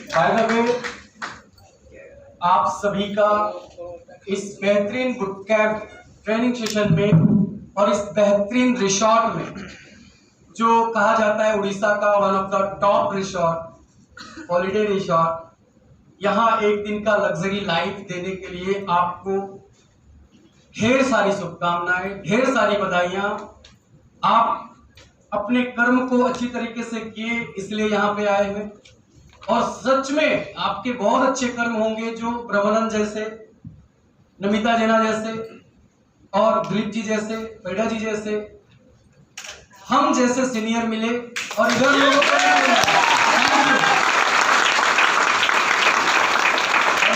By the way, आप सभी का इस बेहतरीन बुट कैंप ट्रेनिंग सेशन में और इस बेहतरीन रिसोर्ट में, जो कहा जाता है उड़ीसा का one of the top resort, holiday resort, यहाँ एक दिन का लग्जरी लाइफ देने के लिए आपको ढेर सारी शुभकामनाएं, ढेर सारी बधाइयां। आप अपने कर्म को अच्छी तरीके से किए, इसलिए यहाँ पे आए हैं। और सच में आपके बहुत अच्छे कर्म होंगे, जो प्रबंधन जैसे, नमिता जेना जैसे, और दिलीप जी जैसे, पेड़ा जी जैसे, हम जैसे सीनियर मिले और इधर लोगों को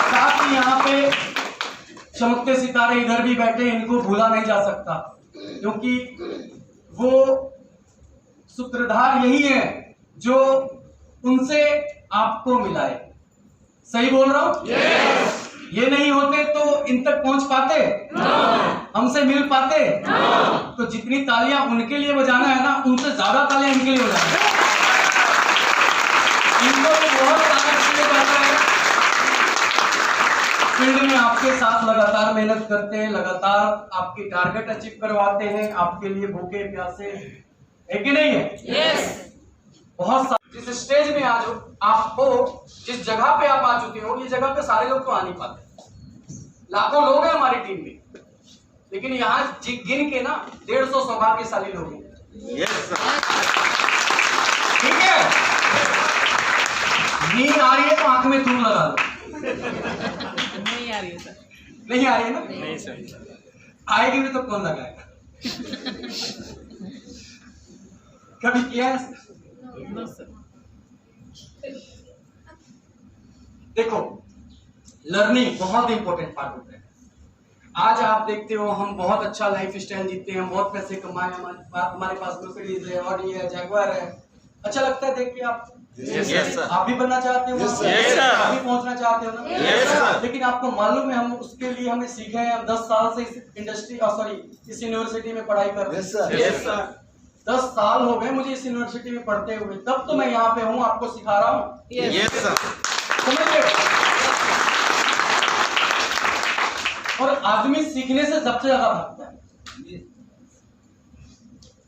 साथ ही यहाँ पे चमकते सितारे इधर भी बैठे, इनको भूला नहीं जा सकता, क्योंकि वो सूत्रधार यही है जो उनसे आपको मिलाए। सही बोल रहा हूं? yes. ये नहीं होते तो इन तक पहुंच पाते? no. हमसे मिल पाते? no. तो जितनी तालियां उनके लिए बजाना है ना, उनसे ज्यादा तालियां इनके लिए बजाना है। इनको तो बहुत ताकत दिया जाता है। फील्ड में आपके साथ लगातार मेहनत करते हैं, लगातार आपकी टारगेट अचीव करवाते हैं, आपके लिए भूखे प्यासे है कि नहीं है? yes. बहुत जिस स्टेज में आज आप हो, जिस जगह पे आप आ चुके हो, ये जगह पे सारे लोग तो आ नहीं पाते। लाखों लोग हैं हमारी टीम में, लेकिन यहाँ गिन के ना 150 सौभाग्यशाली लोग हैं। yes, ठीक है? नींद आ रही है तो आंख में धूल लगा लो। नहीं आ रही है सर। नहीं आ रही है ना? नहीं सर। आएगी भी तो कौन लगाएगा? कभी किया है? No sir. देखो, लर्निंग बहुत इंपॉर्टेंट पार्ट होता है। आज आप देखते हो हम बहुत अच्छा लाइफ स्टाइल जीते हैं, बहुत पैसे कमाए, हमारे पास मर्सिडीज है, ऑडी है, जैगुआर है। अच्छा लगता है देख के आप? yes, आप भी बनना चाहते हो? yes, आप भी पहुंचना चाहते हो ना? yes, लेकिन आपको मालूम है हम उसके लिए हमें सीखे हैं। हम 10 साल से इस इंडस्ट्री इस यूनिवर्सिटी में पढ़ाई कर रहे हैं। yes, 10 साल हो गए मुझे इस यूनिवर्सिटी में पढ़ते हुए, तब तो मैं यहाँ पे हूँ, आपको सिखा रहा हूँ। yes, समझिए। और आदमी सीखने से सबसे ज्यादा भागता है।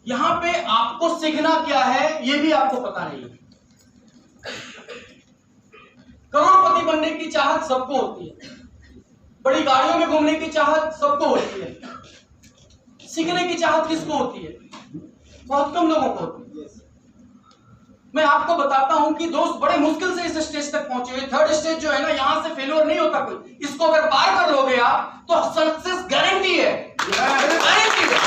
यहां पे आपको सीखना क्या है ये भी आपको पता नहीं है। करोड़पति बनने की चाहत सबको होती है, बड़ी गाड़ियों में घूमने की चाहत सबको होती है, सीखने की चाहत किसको होती है? बहुत कम लोगों को होती है। मैं आपको बताता हूं कि दोस्त बड़े मुश्किल से इस स्टेज तक पहुंचे हुए। थर्ड स्टेज जो है ना, यहां से फेलियर नहीं होता कोई। इसको अगर पार कर लोगे आप तो सक्सेस गारंटी है, गारंटी है।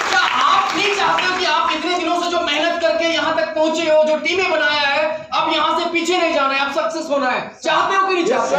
क्या आप नहीं चाहते हो कि आप इतने दिनों से जो मेहनत करके यहां तक पहुंचे हो, जो टीमें बनाया है, अब यहां से पीछे नहीं जाना है, अब सक्सेस होना है? चाहते हो कि नहीं चाहते?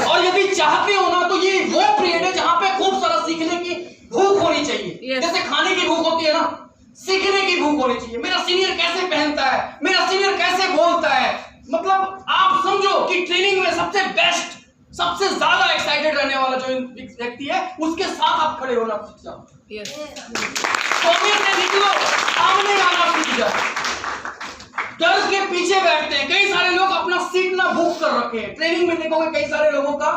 और यदि चाहते हो ना, तो ये वो पीरियड है जहां पे खूब सारा सीखने की भूख होनी चाहिए। जैसे खाने की भूख होती है ना, सीखने की भूख होनी चाहिए। मेरा सीनियर कैसे पहनता है, मेरा सीनियर कैसे बोलता है, मतलब आप समझो कि ट्रेनिंग में सबसे बेस्ट, सबसे ज्यादा एक्साइटेड रहने वाला जो व्यक्ति है, उसके साथ आप खड़े होना सीख जाओ। से निकलो, सामने आना सीख जाओ। डर के पीछे बैठते हैं कई सारे लोग, अपना सीट ना बुक कर रखे हैं। ट्रेनिंग में देखोगे कई सारे लोगों का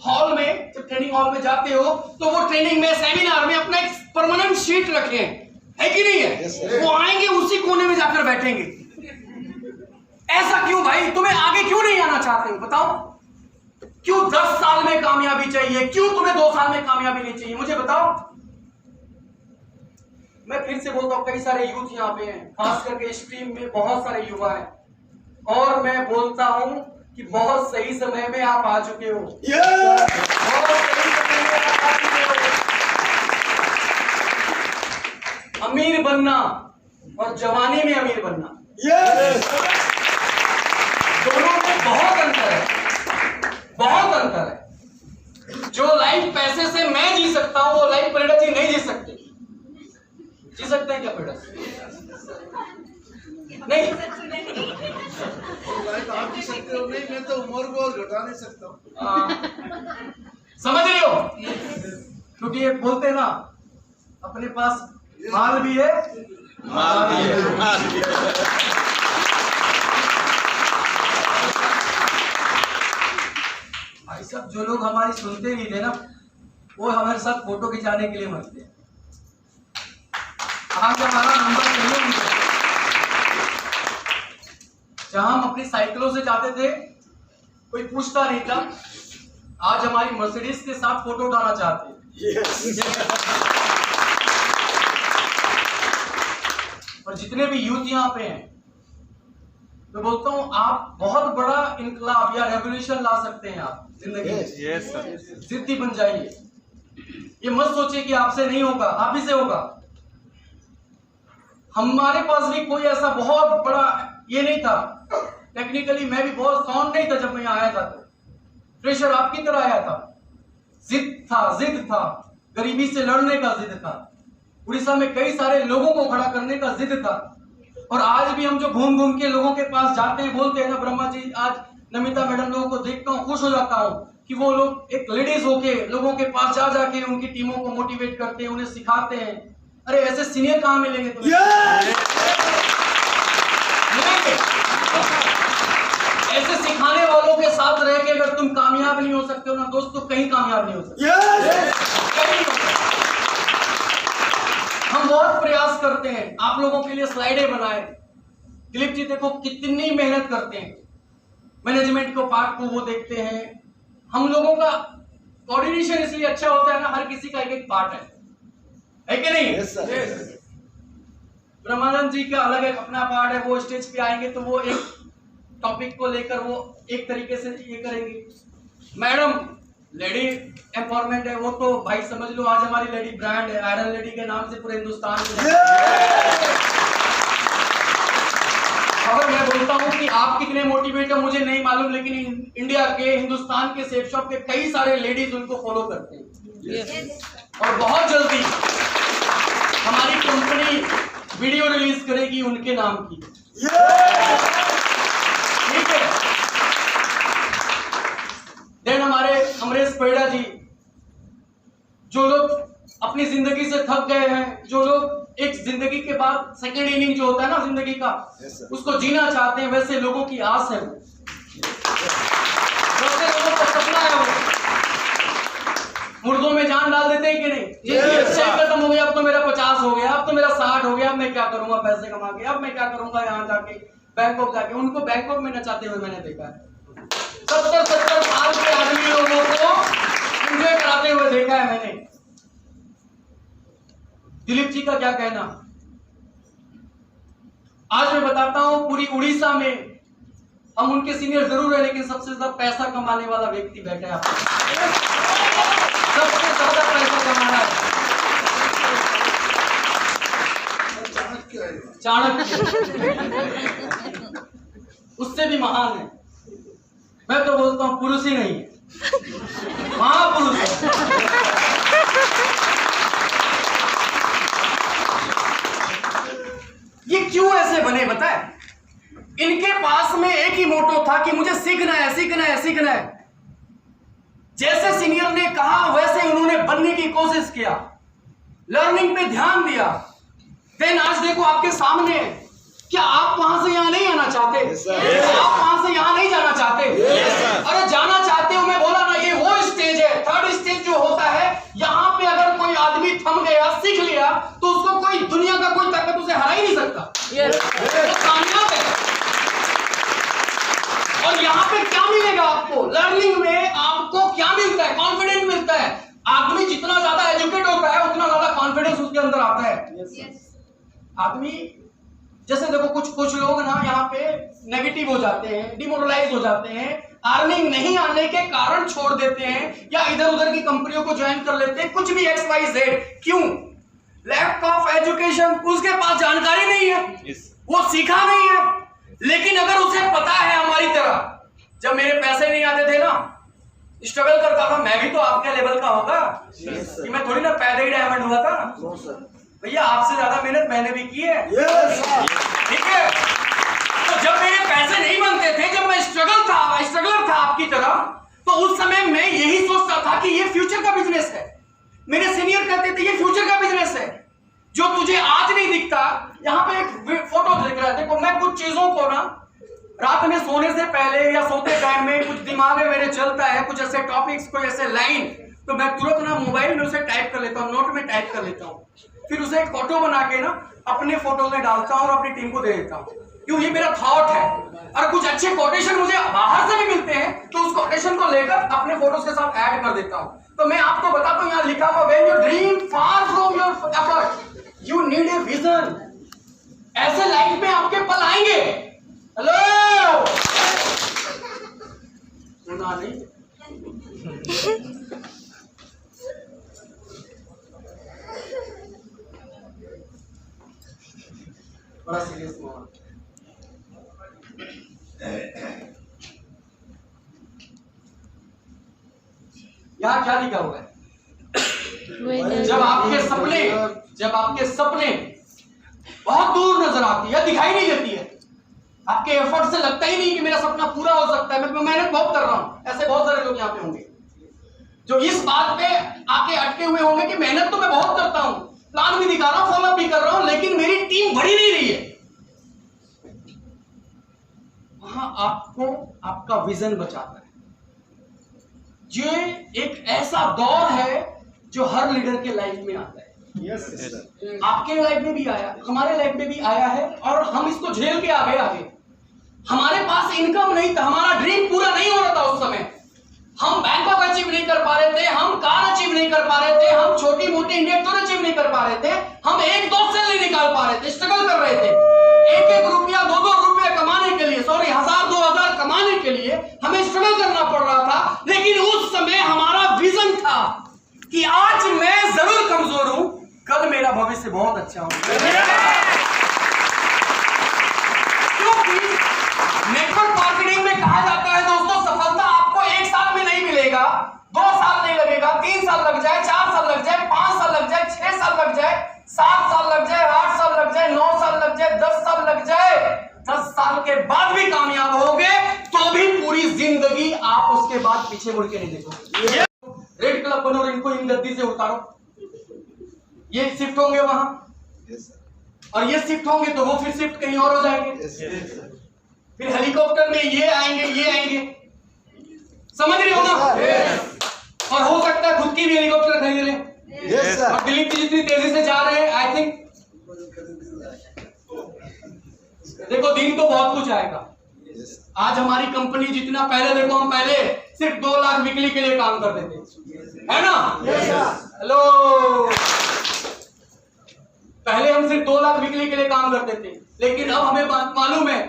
हॉल में, जब ट्रेनिंग हॉल में जाते हो तो वो ट्रेनिंग में, सेमिनार में अपना एक परमानेंट सीट रखे है कि नहीं है? yes, वो आएंगे उसी कोने में जाकर बैठेंगे। ऐसा क्यों भाई? तुम्हें आगे क्यों नहीं आना चाहते हो? बताओ क्यों? 10 साल में कामयाबी चाहिए, क्यों तुम्हें 2 साल में कामयाबी नहीं चाहिए? मुझे बताओ। मैं फिर से बोलता हूं, कई सारे यूथ यहाँ पे हैं, खास करके इस टीम में बहुत सारे युवा हैं, और मैं बोलता हूं कि बहुत सही समय में आप आ चुके हो। बहुत सही समय में आप आ चुके हो। अमीर बनना और जवानी में अमीर बनना, दोनों में बहुत अंतर है, बहुत अंतर है। जो लाइफ पैसे से मैं जी सकता हूं, वो लाइफ पेड़ा जी नहीं जी सकते। जी सकते हैं क्या पेड़ा? नहीं, आप जी सकते हो? नहीं, मैं तो उम्र को और घटा नहीं सकता हूं। समझ रहे हो? क्योंकि ये बोलते हैं ना, अपने पास माल भी है, माल भी है। लोग हमारी सुनते भी थे ना, वो हमारे साथ फोटो खिंचाने के लिए मरते हैं। आज हमारा नंबर नहीं है, जहां हम अपनी साइकिलों से जाते थे कोई पूछता नहीं था, आज हमारी मर्सिडीज के साथ फोटो उठाना चाहते हैं। और जितने भी यूथ यहाँ पे हैं, मैं बोलता हूँ आप बहुत बड़ा इनकलाब या रेवोल्यूशन ला सकते हैं आप जिंदगी में। जिद्दी बन जाइए, ये मत सोचिए कि आपसे नहीं होगा, आप ही से होगा। हमारे पास भी कोई ऐसा बहुत बड़ा ये नहीं था, टेक्निकली मैं भी बहुत साउंड नहीं था जब मैं यहाँ आया था, तो प्रेशर आपकी तरह आया था। जिद था, गरीबी से लड़ने का जिद था, उड़ीसा में कई सारे लोगों को खड़ा करने का जिद था। और आज भी हम जो घूम घूम के लोगों के पास जाते हैं, बोलते हैं ना ब्रह्मा जी, आज नमिता मैडम लोगों को देखता हूँ, खुश हो जाता हूँ कि वो लोग एक लेडीज होके लोगों के पास जा जाके उनकी टीमों को मोटिवेट करते हैं, उन्हें सिखाते हैं। अरे ऐसे सीनियर कहाँ मिलेंगे तुम्हें? ऐसे सिखाने वालों के साथ रह के अगर तुम कामयाब नहीं हो सकते हो ना दोस्तों, कहीं कामयाब नहीं हो सकते। हम बहुत प्रयास करते हैं आप लोगों के लिए स्लाइडें बनाए। दिलीप जी देखो कितनी मेहनत करते हैं, मैनेजमेंट को पार्ट को वो देखते हैं। हम लोगों का कोऑर्डिनेशन इसलिए अच्छा होता है ना, हर किसी का एक एक पार्ट है कि नहीं? ब्रह्मानंद जी का अलग एक अपना पार्ट है, वो स्टेज पे आएंगे तो वो एक टॉपिक को लेकर वो एक तरीके से ये करेंगे। मैडम लेडी एम्पावरमेंट है, वो तो भाई समझ लो आज हमारी लेडी ब्रांड है, आयरन लेडी के नाम से पूरे हिंदुस्तान में। और मैं बोलता हूँ कि आप कितने मोटिवेट है मुझे नहीं मालूम, लेकिन इंडिया के हिंदुस्तान के सेफ शॉप के कई सारे लेडीज उनको फॉलो करते हैं। और बहुत जल्दी हमारी कंपनी वीडियो रिलीज करेगी उनके नाम की, ठीक है? देन हमारे अमरेश पेड़ा जी, जो लोग अपनी जिंदगी से थक गए हैं, जो लोग एक जिंदगी के बाद सेकेंड इनिंग जो होता है ना जिंदगी का, उसको जीना चाहते हैं, वैसे लोगों की आस है, वैसे लोगों का सपना है। वो मुर्दों में जान डाल देते हैं कि नहीं? खत्म हो गया, अब तो मेरा 50 हो गया, अब तो मेरा 60 हो गया, अब मैं क्या करूंगा पैसे कमा के, अब मैं क्या करूंगा यहाँ जाके बैंकॉक जाके। उनको बैंकॉक में नचाते हुए मैंने देखा है, 70 साल के आदमी लोगों को एंजॉय कराते हुए देखा है मैंने। दिलीप जी का क्या कहना, आज मैं बताता हूं पूरी उड़ीसा में हम उनके सीनियर जरूर है, लेकिन सबसे ज्यादा पैसा कमाने वाला व्यक्ति बैठा है, सबसे ज्यादा पैसा कमाना है चाणक्य, उससे भी महान है। मैं तो बोलता हूं पुरुष ही नहीं है, महापुरुष है। ये क्यों ऐसे बने बताए? इनके पास में एक ही मोटो था कि मुझे सीखना है, सीखना है, सीखना है। जैसे सीनियर ने कहा वैसे उन्होंने बनने की कोशिश किया, लर्निंग पे ध्यान दिया। देन आज देखो आपके सामने, क्या आप वहां से यहां नहीं आना चाहते? आप वहां से यहां नहीं जाना चाहते? अरे जाना चाहते हो, मैं बोला ना ये वो स्टेज है, थर्ड स्टेज जो होता है, यहाँ पे अगर कोई आदमी थम गया, सीख लिया, तो उसको कोई दुनिया का कोई ताकत उसे हरा ही नहीं सकता, वो कामयाब है। और यहाँ पे क्या मिलेगा आपको? लर्निंग में आपको क्या मिलता है? कॉन्फिडेंस मिलता है। आदमी जितना ज्यादा एजुकेट होता है उतना ज्यादा कॉन्फिडेंस उसके अंदर आता है। आदमी जैसे देखो कुछ लोग ना यहाँ पे नेगेटिव हो जाते हैं, डिमोरलाइज हो जाते हैं, अर्निंग नहीं आने के कारण छोड़ देते हैं या इधर उधर की कंपनियों को ज्वाइन कर लेते हैं, कुछ भी XYZ। क्यों? लैक ऑफ एजुकेशन, उसके पास जानकारी नहीं है, वो सीखा नहीं है। लेकिन अगर उसे पता है, हमारी तरह जब मेरे पैसे नहीं आते थे ना, स्ट्रगल करता था, मैं भी तो आपके लेवल का होगा कि मैं थोड़ी ना पैदा ही डायमंड हुआ था भैया, आपसे ज्यादा मेहनत मैंने भी की है, ठीक है? तो जब मेरे पैसे नहीं बनते थे, जब मैं स्ट्रगलर था आपकी तरह, तो उस समय मैं यही सोचता था कि ये फ्यूचर का बिजनेस है। मेरे सीनियर कहते थे ये फ्यूचर का बिजनेस है, जो तुझे आज नहीं दिखता। यहाँ पे एक फोटो देख रहा है, देखो मैं कुछ चीजों को ना रात में सोने से पहले या सोते टाइम में कुछ दिमाग में मेरे चलता है, कुछ ऐसे टॉपिक्स, कोई ऐसे लाइन, तो मैं तुरंत ना मोबाइल में उसे टाइप कर लेता हूँ, नोट में टाइप कर लेता हूँ, फिर उसे एक फोटो बना के ना अपने फोटो में डालता हूँ और अपनी टीम को दे देता हूँ, क्यों, ये मेरा थॉट है। और कुछ अच्छे कोटेशन मुझे बाहर से भी मिलते हैं तो उस कोटेशन को लेकर अपने फोटोज के साथ ऐड कर देता हूँ। तो मैं आपको बताता हूँ, यहाँ लिखा हुआ when you dream far from your effort you need a vision. ऐसे लाइफ में आपके पल आएंगे। हेलो, सुना नहीं? बड़ा सीरियस माहौल। यहाँ क्या लिखा हुआ है? जब आपके सपने बहुत दूर नजर आती है, दिखाई नहीं देती है, आपके एफर्ट से लगता ही नहीं कि मेरा सपना पूरा हो सकता है, मैं मेहनत बहुत कर रहा हूं, ऐसे बहुत सारे लोग यहाँ पे होंगे जो इस बात पे आके अटके हुए होंगे कि मेहनत तो मैं बहुत करता हूं, प्लान भी दिखा रहा हूं, फॉलो भी कर रहा हूं, लेकिन मेरी टीम बढ़ी नहीं रही है। वहां आपको आपका विजन बचाता है। ये एक ऐसा दौर है जो हर लीडर के लाइफ में आता है। आपके लाइफ में भी आया, हमारे लाइफ में भी आया है, और हम इसको झेल के आगे। हमारे पास इनकम नहीं था, हमारा ड्रीम पूरा नहीं हो रहा था उस समय, हम बैंकॉक अचीव नहीं कर पा रहे थे, हम कार अचीव नहीं कर पा रहे थे, हम छोटी मोटी इंडियन टूर अचीव नहीं कर पा रहे थे, हम एक दो सेल नहीं निकाल पा रहे थे, स्ट्रगल कर रहे थे। एक रुपया, दो रुपया कमाने के लिए, 1000-2000 कमाने के लिए हमें स्ट्रगल करना पड़ रहा था। लेकिन उस समय हमारा विजन था कि आज मैं जरूर कमजोर हूं, कल मेरा भविष्य बहुत अच्छा हो। क्योंकि नेटवर्क मार्केटिंग में कहा जाता है दोस्तों, सफलता आपको एक साल में नहीं मिलेगा, 2 साल नहीं लगेगा, 3 साल लग जाए, 4 साल लग जाए, 5 साल लग जाए, 6 साल लग जाए, 7 साल लग जाए, 8 साल लग जाए, 9 साल लग जाए, 10 साल लग जाए, 10 साल के बाद भी कामयाब होगे तो भी पूरी जिंदगी आप उसके बाद पीछे मुड़ के नहीं देखोगे। रेड क्लब बनो और इनको इन गद्दी से उतारो, ये शिफ्ट होंगे वहां, और ये शिफ्ट होंगे तो वो फिर शिफ्ट कहीं और हो जाएंगे, फिर हेलीकॉप्टर में ये आएंगे, समझ रहे हो ना? और हो सकता है खुद की भी हेलीकॉप्टर खरीद ले। और दिलीप जी जितनी तेजी से जा रहे हैं, आई थिंक देखो दिन तो बहुत कुछ आएगा। आज हमारी कंपनी जितना, पहले देखो हम पहले सिर्फ 2 लाख वीकली के लिए काम करते थे, है ना? हेलो, पहले हम सिर्फ 2 लाख वीकली के लिए काम करते थे, लेकिन अब हमें मालूम है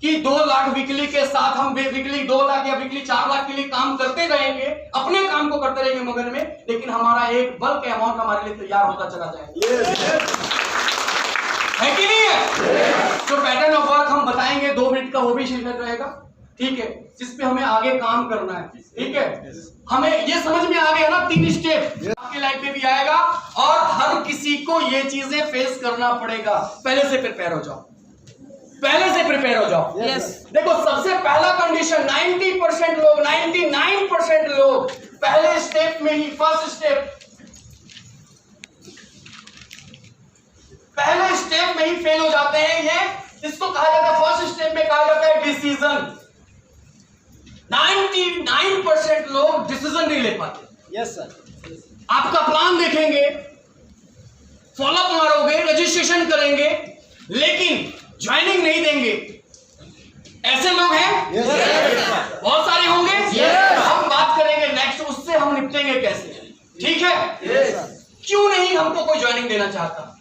कि 2 लाख वीकली के साथ हम वीकली 2 लाख या वीकली 4 लाख के लिए काम करते रहेंगे, अपने काम को करते रहेंगे मगन में, लेकिन हमारा एक बल्क अमाउंट हमारे लिए तैयार होता चला जाएगा। है कि नहीं है? जो पैटर्न ऑफ वर्क हम बताएंगे 2 मिनट का, वो भी शेयर रहेगा, ठीक है, जिस पे हमें आगे काम करना है, ठीक है? हमें ये समझ में आ गया ना, 3 स्टेप आपकी लाइफ में भी आएगा, और हर किसी को ये चीजें फेस करना पड़ेगा। पहले से प्रिपेयर हो जाओ, पहले से प्रिपेयर हो जाओ। Yes. देखो सबसे पहला कंडीशन, 90% लोग, 99% लोग पहले स्टेप में ही, फर्स्ट स्टेप, पहले स्टेप में ही फेल हो जाते हैं। ये इसको कहा जाता है, फर्स्ट स्टेप में कहा जाता है डिसीजन। 99% लोग डिसीजन नहीं ले पाते। Yes sir. आपका प्लान देखेंगे, फॉलोअप मारोगे, रजिस्ट्रेशन करेंगे, लेकिन ज्वाइनिंग नहीं देंगे। ऐसे लोग हैं? यस बहुत सारे होंगे। Yes. हम बात करेंगे नेक्स्ट, उससे हम निपटेंगे कैसे, ठीक है? क्यों नहीं हमको कोई ज्वाइनिंग देना चाहता?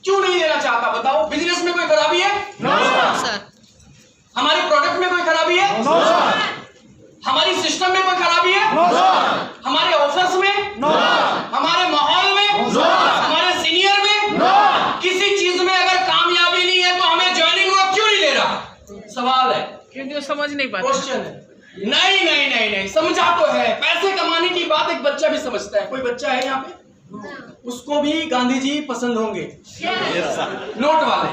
क्यों नहीं देना चाहता बताओ? बिजनेस में कोई खराबी है? No sir. हमारे प्रोडक्ट में कोई खराबी है? No sir. हमारी सिस्टम में कोई खराबी है? No sir. हमारे ऑफर्स में? नो। हमारे माहौल में? नो। हमारे सीनियर में? नो। किसी चीज में अगर कामयाबी नहीं है तो हमें ज्वाइनिंग वो क्यों नहीं दे रहा? सवाल है, क्योंकि वो समझ नहीं पाते। क्वेश्चन है। नहीं, समझा तो है। पैसे कमाने की बात एक बच्चा भी समझता है। कोई बच्चा है यहाँ पे? उसको भी गांधी जी पसंद होंगे, नोट वाले,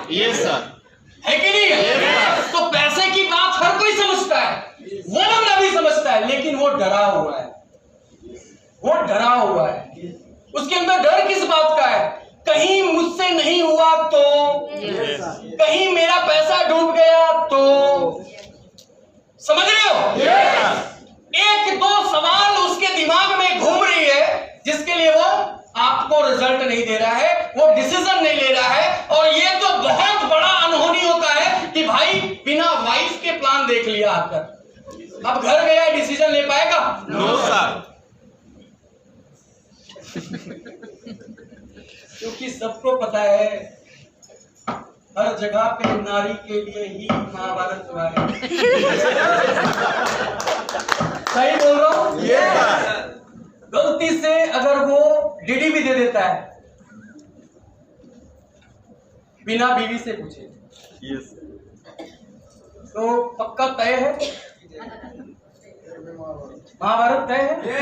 है कि नहीं है? तो पैसे की बात हर कोई समझता है, वो बंदा भी समझता है, लेकिन वो डरा हुआ है, वो डरा हुआ है। उसके अंदर डर किस बात का है? कहीं मुझसे नहीं हुआ तो, कहीं मेरा पैसा डूब गया तो, समझ रहे हो? एक दो सवाल उसके दिमाग में घूम रही है जिसके लिए वो आपको रिजल्ट नहीं दे रहा है, वो डिसीजन नहीं ले रहा है। और ये तो बहुत बड़ा अनहोनी होता है कि भाई बिना वाइफ के प्लान देख लिया आकर, अब घर गया डिसीजन ले पाएगा? No sir. क्योंकि सबको पता है हर जगह पे नारी के लिए ही महाभारत हुआ है। सही बोल रहा हूं? गलती से अगर वो डीडी भी दे देता है बिना बीवी से पूछे, तो पक्का तय है महाभारत तय है।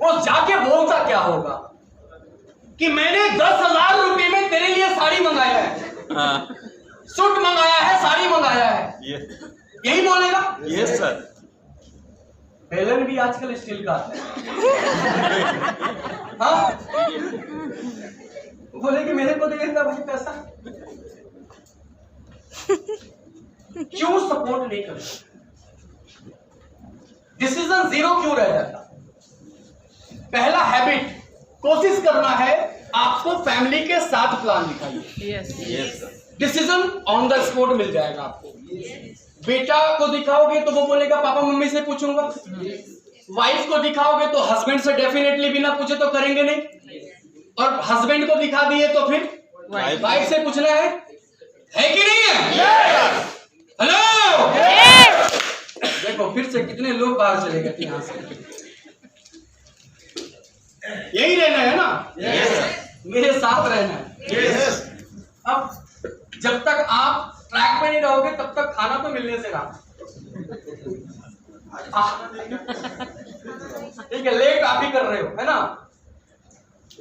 वो जाके बोलता क्या होगा कि मैंने 10,000 रुपए में तेरे लिए साड़ी मंगाया है, सूट मंगाया है, साड़ी मंगाया है, यही बोलेगा? Yes sir. बेलन भी आजकल स्टील का आता है। हाँ? बोले कि मेरे को दे देता भाई पैसा। क्यों सपोर्ट नहीं करता? डिसीजन जीरो क्यों रह जाता? पहला हैबिट कोशिश करना है आपको फैमिली के साथ प्लान दिखाइए। Yes decision on the spot मिल जाएगा आपको। बेटा को दिखाओगे तो वो बोलेगा पापा मम्मी से पूछूंगा, वाइफ को दिखाओगे तो हस्बैंड से डेफिनेटली बिना पूछे तो करेंगे नहीं, और हस्बैंड को दिखा दिए तो फिर वाइफ से पूछना है कि नहीं है? हेलो देखो फिर से कितने लोग बाहर चले गए यहाँ से। यही रहना है ना? मेरे साथ रहना है। अब जब तक आप ट्रैक पे नहीं रहोगे तब तक खाना तो मिलने से रहा। ठीक है, लेट आप ही कर रहे हो, है ना?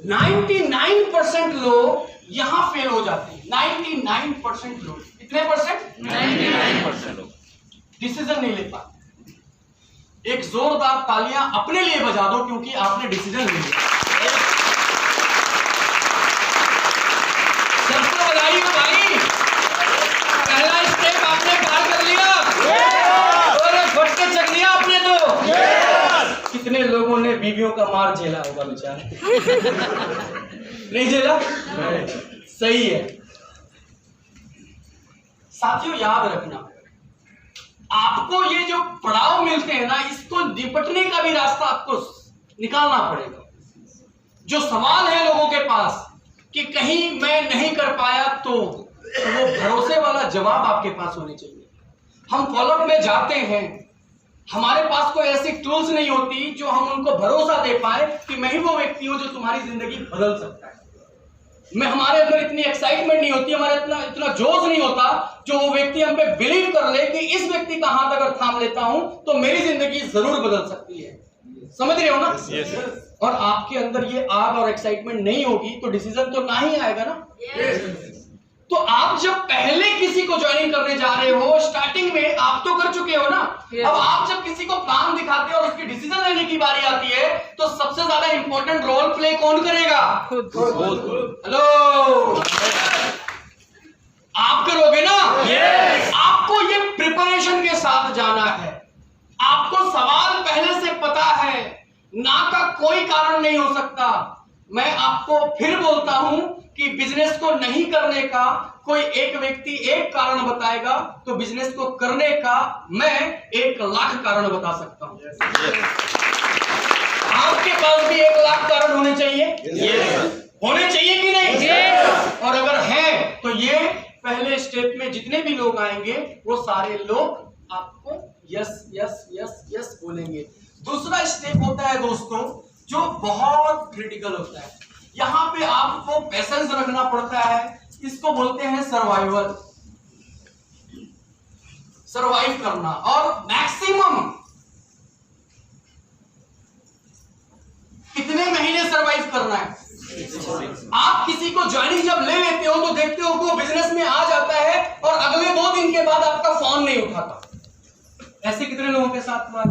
99% लोग यहां फेल हो जाते हैं। 99% लोग, कितने परसेंट? 99% लोग डिसीजन नहीं ले पाते। एक जोरदार तालियां अपने लिए बजा दो क्योंकि आपने डिसीजन ले लिया। सबको बधाई हो भाई, पहला स्टेप आपने पार कर लिया और फटके चक दिया आपने तो। कितने लोगों ने बीवियों का मार झेला होगा बेचारे? नहीं झेला? सही है। साथियों याद रखना, आपको ये जो पड़ाव मिलते हैं ना, इसको निपटने का भी रास्ता आपको निकालना पड़ेगा। जो सवाल है लोगों के पास कि कहीं मैं नहीं कर पाया तो वो भरोसे वाला जवाब आपके पास होने चाहिए। हम फॉलोअप में जाते हैं, हमारे पास कोई ऐसी टूल्स नहीं होती जो हम उनको भरोसा दे पाए कि मैं ही वो व्यक्ति हूं जो तुम्हारी जिंदगी बदल सकता है। मैं हमारे अंदर इतनी एक्साइटमेंट नहीं होती, हमारे इतना जोश नहीं होता जो वो व्यक्ति हम पे बिलीव कर ले कि इस व्यक्ति का हाथ अगर थाम लेता हूं तो मेरी जिंदगी जरूर बदल सकती है। समझ रहे हो ना? और आपके अंदर ये आग और एक्साइटमेंट नहीं होगी तो डिसीजन तो ना ही आएगा ना। तो आप जब पहले किसी को ज्वाइनिंग करने जा रहे हो, स्टार्टिंग में आप तो कर चुके हो ना, अब आप जब किसी को प्लान दिखाते हो और उसकी डिसीजन लेने की बारी आती है तो सबसे ज्यादा इंपॉर्टेंट रोल प्ले कौन करेगा? हेलो, आप करोगे ना? आपको ये प्रिपरेशन के साथ जाना है। आपको सवाल पहले से पता है, ना का कोई कारण नहीं हो सकता। मैं आपको फिर बोलता हूं कि बिजनेस को नहीं करने का कोई एक व्यक्ति एक कारण बताएगा तो बिजनेस को करने का मैं 1,00,000 कारण बता सकता हूं। आपके पास भी 1,00,000 कारण होने चाहिए। होने चाहिए कि नहीं? और अगर है तो ये पहले स्टेप में जितने भी लोग आएंगे वो सारे लोग आपको यस यस यस यस बोलेंगे। दूसरा स्टेप होता है दोस्तों जो बहुत क्रिटिकल होता है। यहां पे आपको पेशेंस रखना पड़ता है। इसको बोलते हैं सर्वाइवल, सर्वाइव करना। और मैक्सिमम कितने महीने सर्वाइव करना है? आप किसी को ज्वाइनिंग जब ले लेते हो तो देखते हो वो बिजनेस में आ जाता है और अगले 2 दिन के बाद आपका फोन नहीं उठाता। ऐसे कितने लोगों के साथ हुआ?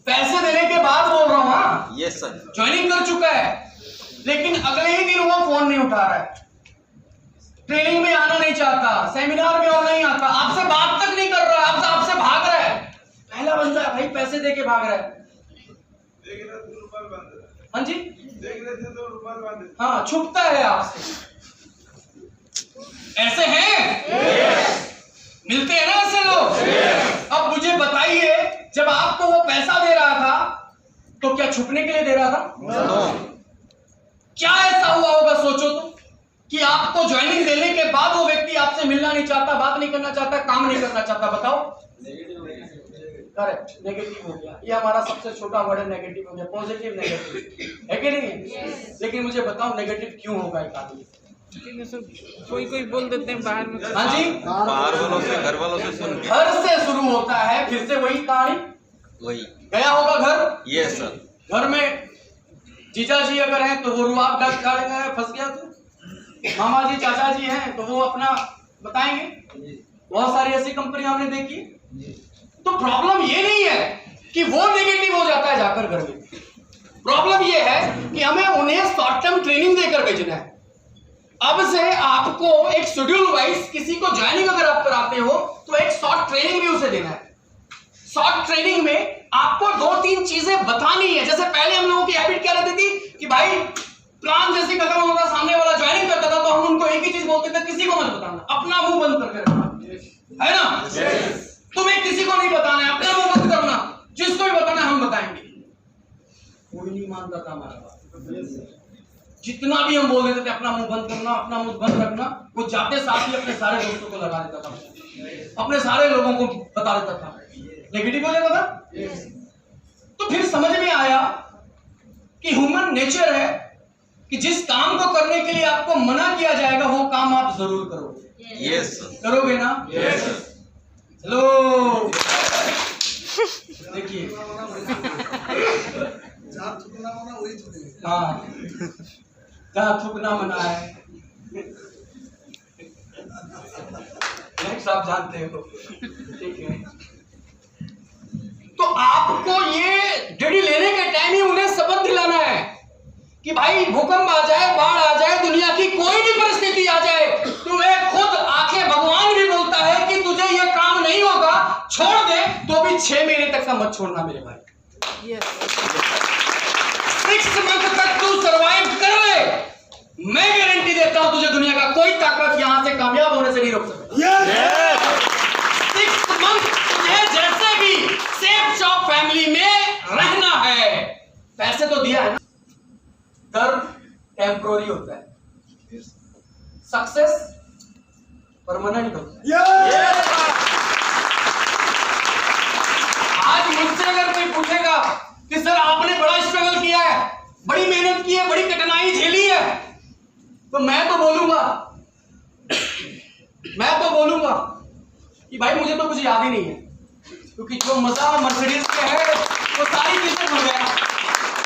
पैसे देने के बाद बोल रहा हूं। हाँ, यस सर। ज्वाइनिंग कर चुका है लेकिन अगले ही दिन वो फोन नहीं उठा रहा है, ट्रेनिंग में आना नहीं चाहता, सेमिनार में और नहीं आता, आपसे बात तक नहीं कर रहा, आपसे बंदा है भाई, पैसे दे के भाग रहा है। हाँ जी, हाँ, छुपता है आपसे। ऐसे हैं मिलते हैं ना ऐसे लोग। अब मुझे बताइए, जब आपको वो पैसा दे रहा था तो क्या छुपने के लिए दे रहा था? क्या ऐसा हुआ होगा सोचो तो, कि आपको ज्वाइनिंग देने के बाद वो व्यक्ति आपसे मिलना नहीं चाहता, बात नहीं करना चाहता, काम नहीं करना चाहता? बताओ। करेक्ट, नेगेटिव हो गया। ये हमारा सबसे छोटा वर्ड है, नेगेटिव हो गया। पॉजिटिव नेगेटिव है कि नहीं? लेकिन मुझे बताओ, नेगेटिव क्यों होगा एक आदमी? कोई कोई बोल देते हैं बाहर में। हाँ जी, बाहर वालों से, घर वालों से सुन के। घर से शुरू होता है, फिर से वही कहानी। वही गया होगा घर, यस सर। घर में जीजा जी अगर हैं तो वो रुआब डाल खा लेगा, फंस गया तो। मामा जी, चाचा जी हैं तो वो अपना बताएंगे। बहुत सारी ऐसी कंपनी हमने देखी। तो प्रॉब्लम ये नहीं है कि वो नेगेटिव हो जाता है जाकर घर में। प्रॉब्लम ये है कि हमें उन्हें शॉर्ट टर्म ट्रेनिंग देकर भेजना है। अब से आपको एक शेड्यूल वाइज किसी को ज्वाइनिंग अगर आप कराते हो तो एक शॉर्ट ट्रेनिंग भी उसे देना है। शॉर्ट ट्रेनिंग में आपको 2-3 चीजें बतानी है। जैसे पहले हम लोगों की हैबिट क्या रहती थी कि भाई प्लान जैसे खत्म होगा, सामने वाला ज्वाइनिंग करता था तो हम उनको एक ही चीज बोलते थे, किसी को मत बताना, अपना मुंह बंद करके रखना, है ना? तुम्हें किसी को नहीं बताना है, अपना मुंह बंद करना, जिसको भी बताना हम बताएंगे। कोई नहीं मानता था हमारा बात। जितना भी हम बोल देते थे अपना मुंह बंद करना, अपना मुंह बंद रखना, वो जाते साथ ही अपने सारे दोस्तों को लगा देता था, अपने सारे लोगों को बता देता था। नेगेटिव हो जाता था। तो फिर समझ में आया कि ह्यूमन नेचर है कि जिस काम को करने के लिए आपको मना किया जाएगा वो काम आप जरूर करोगे। यस करोगे ना? हेलो, देखिए, जहाँ थूकना होना वही थूकेंगे। हाँ, जहाँ थूकना मना है, आप जानते हो, ठीक है। तो आपको ये डिग्री लेने के टाइम ही उन्हें सबक दिलाना है कि भाई भूकंप आ जाए, बाढ़ आ जाए, दुनिया की कोई भी परिस्थिति आ जाए, तुम्हें खुद आंखें भगवान भी बोलता है कि तुझे ये काम नहीं होगा, छोड़ दे, तो भी 6 महीने तक का मत छोड़ना मेरे भाई। 6 मंथ तक तू सरवाइव कर ले, मैं गारंटी देता हूं तुझे दुनिया का कोई ताकत यहां से कामयाब होने से नहीं रोक सकता। 6 मंथ तुझे जैसे भी सेफ जॉब फैमिली में रहना है। पैसे तो दिया है ना, दर्द टेम्पोररी होता है, सक्सेस परमानेंट होता है। आज मुझसे अगर कोई पूछेगा कि सर आपने बड़ा स्ट्रगल किया है, बड़ी मेहनत की है, बड़ी कठिनाई झेली है, तो मैं तो बोलूंगा कि भाई मुझे तो कुछ याद ही नहीं है, क्योंकि जो मजा मर्सिडीज के है वो सारी चीजें भूल गया।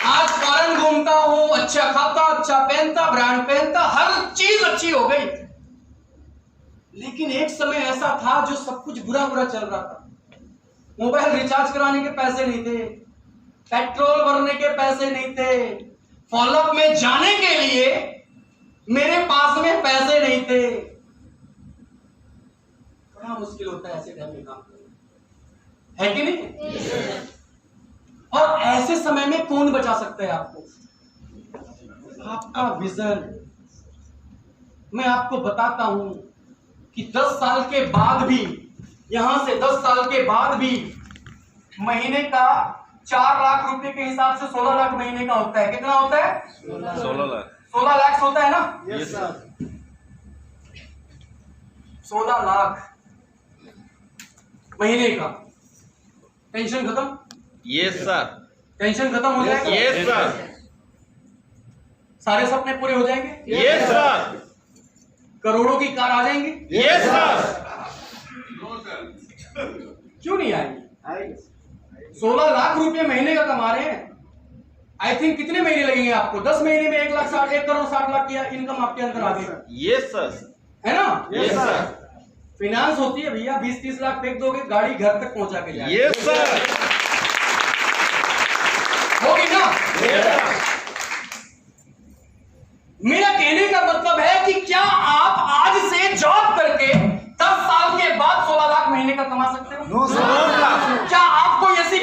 आज फॉरेन घूमता हूं, अच्छा खाता, अच्छा पहनता, ब्रांड पहनता, हर चीज अच्छी हो गई। लेकिन एक समय ऐसा था जो सब कुछ बुरा बुरा चल रहा था। मोबाइल रिचार्ज कराने के पैसे नहीं थे, पेट्रोल भरने के पैसे नहीं थे, फॉलोअप में जाने के लिए मेरे पास में पैसे नहीं थे। बड़ा मुश्किल होता है ऐसे टाइम में काम करना, है कि नहीं? और ऐसे समय में कौन बचा सकता है आपको? आपका विजन। मैं आपको बताता हूं कि 10 साल के बाद भी, यहां से 10 साल के बाद भी महीने का 4 लाख रुपए के हिसाब से 16 लाख महीने का होता है। कितना होता है? 16 लाख होता है ना? Yes sir. 16 लाख महीने का। टेंशन खत्म? Yes sir. टेंशन खत्म हो जाएगा? Yes sir. सारे सपने पूरे हो जाएंगे? Yes sir. करोड़ों की कार आ जाएंगी? Yes sir. क्यों नहीं आएंगी? 16 लाख रुपए महीने का कमा रहे हैं। आई थिंक कितने महीने लगेंगे आपको? 10 महीने में 1 करोड़ 60 लाख की इनकम आपके अंदर आ गई, यस सर। है ना? Yes sir. फाइनेंस होती है भैया, 20-30 लाख फेंक दोगे, गाड़ी घर तक पहुंचा के जाएगी। Yes sir. होगी ना? मेरा कहने का मतलब है कि क्या आप आज से जॉब करके 10 साल के बाद 16 लाख महीने का कमा सकते हो? No sir. क्या आपको ऐसी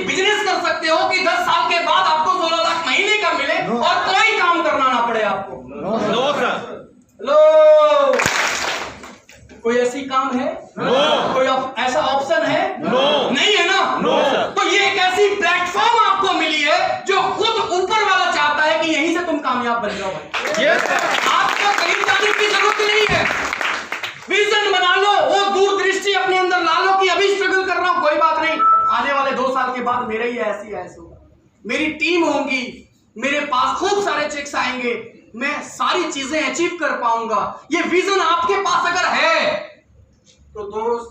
कोई ऐसी काम है? नो। कोई ऐसा ऑप्शन है? नो। नहीं है ना? No sir. तो ये एक ऐसी प्लेटफॉर्म आपको मिली है जो खुद ऊपर वाला चाहता है कि यहीं से तुम कामयाब बन जाओ भाई। Yes sir. आपको कहीं जाने की जरूरत नहीं है। विजन बना लो, वो दूरदृष्टि अपने अंदर ला लो कि अभी स्ट्रगल कर रहा हूं, कोई बात नहीं, आने वाले 2 साल के बाद मेरा ही ऐसी होगा, मेरी टीम होगी, मेरे पास खूब सारे चेक्स आएंगे, मैं सारी चीजें अचीव कर पाऊंगा। ये विजन आपके पास अगर है तो दोस्त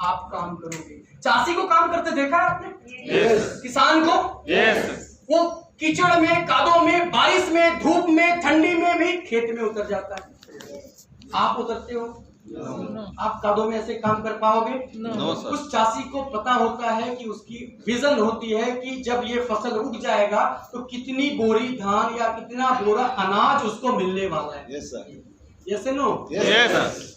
आप काम करोगे। चासी को काम करते देखा है आपने? यस। किसान को? यस। वो कीचड़ में, कादों में, बारिश में, धूप में, ठंडी में भी खेत में उतर जाता है। आप उतरते हो? आप कादों में ऐसे काम कर पाओगे? No sir. उस चासी को पता होता है कि उसकी विजन होती है कि जब ये फसल उग जाएगा तो कितनी बोरी धान या कितना बोरा अनाज उसको मिलने वाला है। Yes sir. Yes no? Yes sir.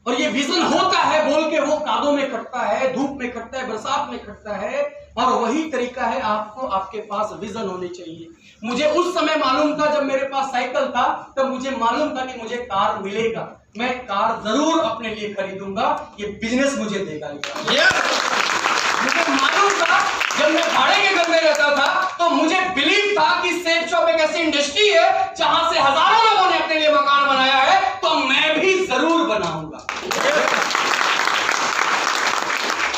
और ये विजन होता है बोल के वो कादों में कटता है, धूप में कटता है, बरसात में कटता है। और वही तरीका है, आपको आपके पास विजन होनी चाहिए। मुझे उस समय मालूम था, जब मेरे पास साइकिल था तब मुझे मालूम था कि मुझे कार मिलेगा, मैं कार जरूर अपने लिए खरीदूंगा, ये बिजनेस मुझे देगा। मुझे मालूम था, जब मैं भाड़े के घर में रहता था तो मुझे बिलीव था कि सेफ शॉप एक ऐसी इंडस्ट्री है जहां से हजारों लोगों ने अपने लिए मकान बनाया है, तो मैं भी जरूर बनाऊंगा।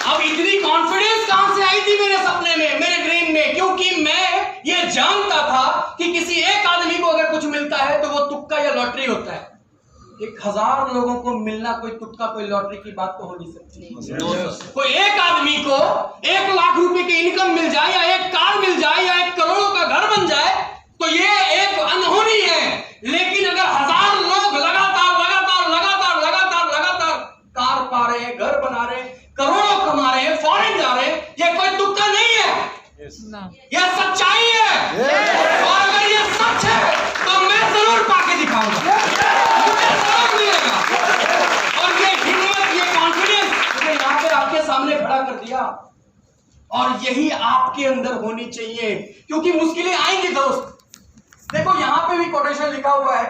अब इतनी कॉन्फिडेंस कहां से आई थी मेरे सपने में, मेरे ड्रीम में? क्योंकि मैं ये जानता था कि किसी एक आदमी को अगर कुछ मिलता है तो वो तुक्का या लॉटरी होता है। 1000 लोगों को मिलना कोई तुक्का, कोई लॉटरी की बात तो हो नहीं सकती। कोई एक आदमी को 1 लाख रुपए की इनकम मिल जाए या एक कार मिल जाए या 1 करोड़ों का घर बन जाए तो ये एक अनहोनी है। लेकिन अगर 1000 लोग लगातार कार पा रहे हैं, घर बना रहे हैं, करोड़ों कमा रहे हैं, फॉरेन जा रहे हैं, ये कोई तुक्का नहीं है, यह सच्चाई है। और अगर ये सच है तो मैं जरूर पाके दिखाऊंगा, मुझे जरूर मिलेगा। और ये हिम्मत, ये कॉन्फिडेंस मुझे यहाँ पे आपके सामने खड़ा कर दिया, और यही आपके अंदर होनी चाहिए, क्योंकि मुश्किलें आएंगी दोस्त। देखो यहाँ पे भी कोटेशन लिखा हुआ है,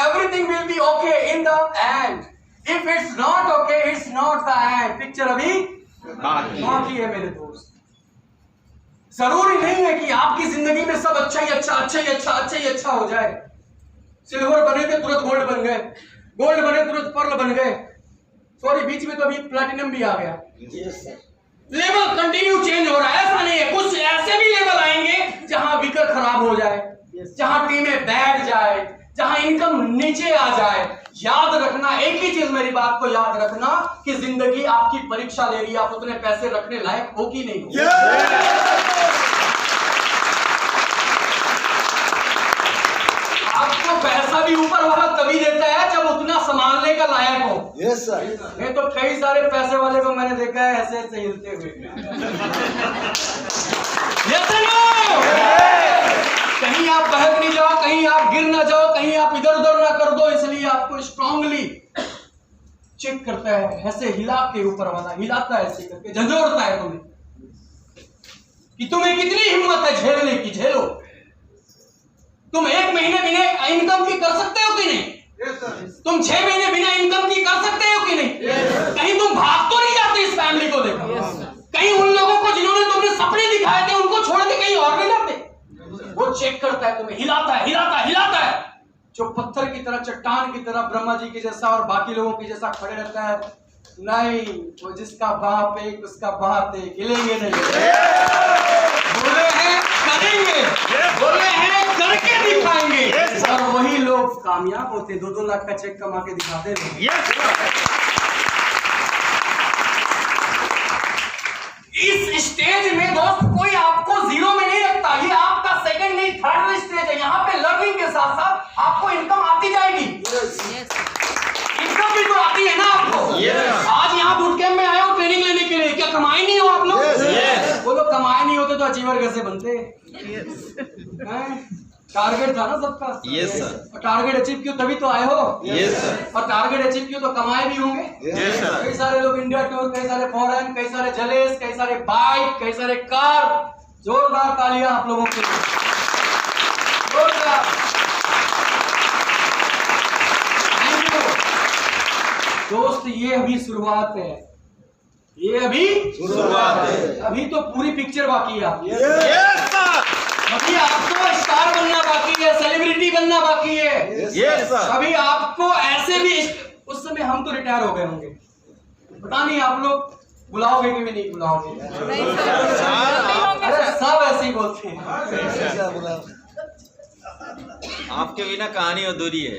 everything will be okay in the end, if it's not okay it's not the end. Picture अभी बाकी है मेरे दोस्त। जरूरी नहीं है कि आपकी जिंदगी में सब अच्छा ही अच्छा हो जाए। सिल्वर बने थे तुरंत गोल्ड बन गए, गोल्ड बने तुरंत पर्ल बन गए, सॉरी बीच में तो अभी प्लैटिनम भी आ गया। लेवल कंटिन्यू चेंज हो रहा है, ऐसा नहीं है। कुछ ऐसे भी लेवल आएंगे जहां विकेट खराब हो जाए, जहां टीमें बैठ जाए, जहां इनकम नीचे आ जाए। याद रखना, एक ही चीज मेरी बात को याद रखना कि जिंदगी आपकी परीक्षा ले रही है, आप उतने पैसे रखने लायक हो कि नहीं हो। आपको पैसा भी ऊपर वाला तभी देता है जब उतना संभालने का लायक हो। Yes sir. मैं तो कई सारे पैसे वाले को मैंने देखा है ऐसे ऐसे हिलते हुए। yes or no? कहीं आप बहक नहीं जाओ, कहीं आप गिर ना जाओ, कहीं आप इधर उधर ना कर दो, इसलिए आपको स्ट्रांगली चेक करता है, ऐसे हिला के ऊपर वाला हिलाता है, ऐसे करके झंझोड़ता है तुम्हें कि तुम्हें कितनी हिम्मत है झेलने की। झेलो। तुम 1 महीने बिना इनकम की कर सकते हो कि नहीं? तुम 6 महीने बिना इनकम की कर सकते हो कि नहीं? कहीं तुम भाग तो नहीं जाते इस फैमिली को देखो? कहीं उन लोगों को जिन्होंने तुमने सपने दिखाए थे उनको छोड़ के कहीं और नहीं जाते? वो चेक करता है तुम्हें, हिलाता है। जो पत्थर की तरह, चट्टान की तरह, ब्रह्मा जी के जैसा और बाकी लोगों के जैसा खड़े रहता है, नहीं, वो जिसका बाप एक उसका बात एक, हिलेंगे नहीं। बोले हैं करेंगे, बोले हैं करके दिखाएंगे, और वही लोग कामयाब होते, 2-2 लाख का चेक कमा के दिखाते हैं। इस स्टेज में दोस्त कोई आपको 0 में नहीं रखता, ये आपका सेकंड नहीं 3rd स्टेज है। यहाँ पे लर्निंग के साथ साथ आपको इनकम आती जाएगी। इनकम भी तो आती है ना आपको। आज यहाँ बूट कैंप में आए हो ट्रेनिंग लेने के लिए, क्या कमाए नहीं हो आप लोग? वो लोग कमाए नहीं होते तो अचीवर कैसे बनते? टारगेट था ना सबका। Yes sir. और टारगेट अचीव किया तभी तो आए हो। Yes sir. और टारगेट अचीव किया तो कमाए भी होंगे। Yes sir. कई सारे लोग इंडिया टूर, कई सारे फॉरेन, कई सारे जलेस, कई सारे बाइक, कई सारे कार। जोरदार तालियां आप लोगों के लिए, जोरदार। दोस्त ये अभी शुरुआत है, ये अभी शुरुआत है। अभी तो पूरी पिक्चर बाकी है आपकी। यस सर, अभी आपको स्टार बनना बाकी है, सेलिब्रिटी बनना बाकी है। Yes sir. अभी आपको ऐसे भी उस समय हम तो रिटायर हो गए होंगे, पता नहीं आप लोग बुलाओगे कि भी नहीं बुलाओगे। नहीं सर, नहीं होंगे अरे सर। सब ऐसे ही बोलते हैं। आपके बिना कहानी अधूरी है।